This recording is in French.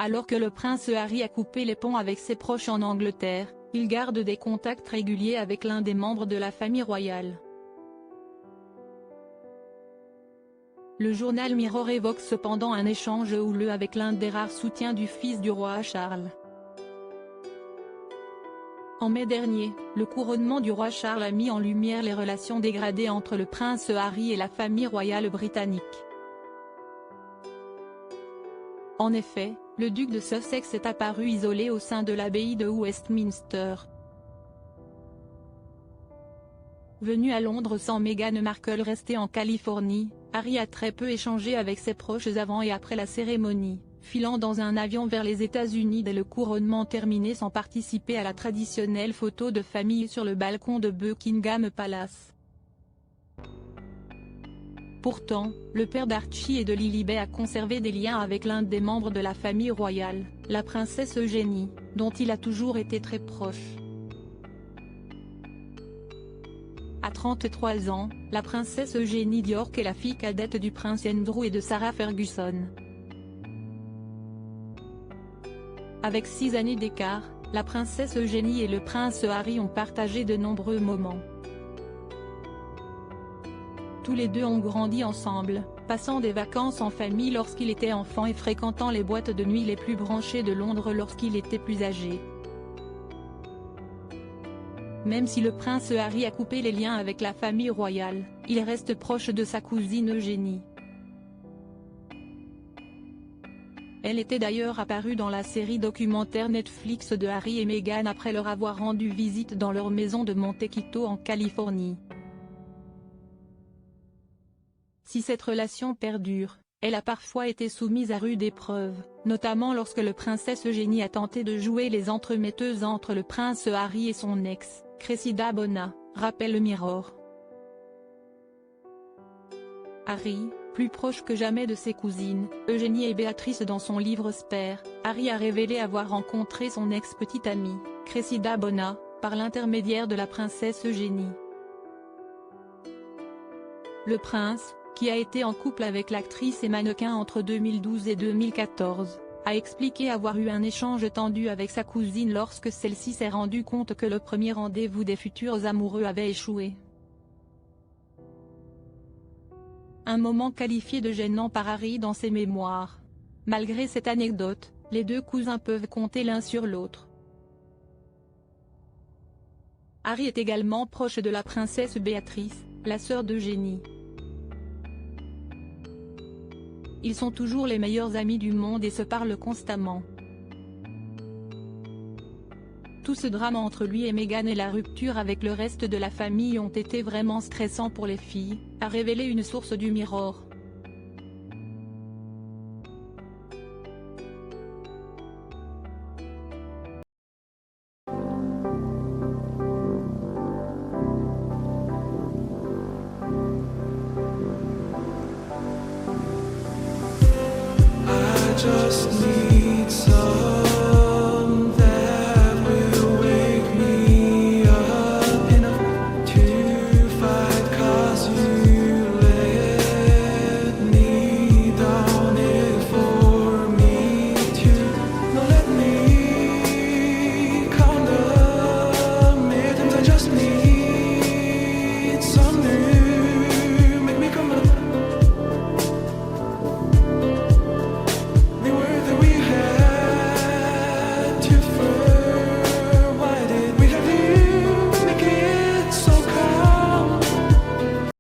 Alors que le prince Harry a coupé les ponts avec ses proches en Angleterre, il garde des contacts réguliers avec l'un des membres de la famille royale. Le journal Mirror évoque cependant un échange houleux avec l'un des rares soutiens du fils du roi Charles. En mai dernier, le couronnement du roi Charles a mis en lumière les relations dégradées entre le prince Harry et la famille royale britannique. En effet, le duc de Sussex est apparu isolé au sein de l'abbaye de Westminster. Venu à Londres sans Meghan Markle restée en Californie, Harry a très peu échangé avec ses proches avant et après la cérémonie, filant dans un avion vers les États-Unis dès le couronnement terminé sans participer à la traditionnelle photo de famille sur le balcon de Buckingham Palace. Pourtant, le père d'Archie et de Lilibet a conservé des liens avec l'un des membres de la famille royale, la princesse Eugénie, dont il a toujours été très proche. À 33 ans, la princesse Eugénie d'York est la fille cadette du prince Andrew et de Sarah Ferguson. Avec 6 années d'écart, la princesse Eugénie et le prince Harry ont partagé de nombreux moments. Tous les deux ont grandi ensemble, passant des vacances en famille lorsqu'il était enfant et fréquentant les boîtes de nuit les plus branchées de Londres lorsqu'il était plus âgé. Même si le prince Harry a coupé les liens avec la famille royale, il reste proche de sa cousine Eugénie. Elle était d'ailleurs apparue dans la série documentaire Netflix de Harry et Meghan après leur avoir rendu visite dans leur maison de Montecito en Californie. Si cette relation perdure, elle a parfois été soumise à rude épreuve, notamment lorsque le princesse Eugénie a tenté de jouer les entremetteuses entre le prince Harry et son ex, Cressida Bona, rappelle le Mirror. Harry, plus proche que jamais de ses cousines, Eugénie et Béatrice. Dans son livre Spare, Harry a révélé avoir rencontré son ex-petite amie, Cressida Bona, par l'intermédiaire de la princesse Eugénie. Le prince, qui a été en couple avec l'actrice et mannequin entre 2012 et 2014, a expliqué avoir eu un échange tendu avec sa cousine lorsque celle-ci s'est rendue compte que le premier rendez-vous des futurs amoureux avait échoué. Un moment qualifié de gênant par Harry dans ses mémoires. Malgré cette anecdote, les deux cousins peuvent compter l'un sur l'autre. Harry est également proche de la princesse Béatrice, la sœur d'Eugénie. Ils sont toujours les meilleurs amis du monde et se parlent constamment. Tout ce drame entre lui et Meghan et la rupture avec le reste de la famille ont été vraiment stressants pour les filles, a révélé une source du Mirror.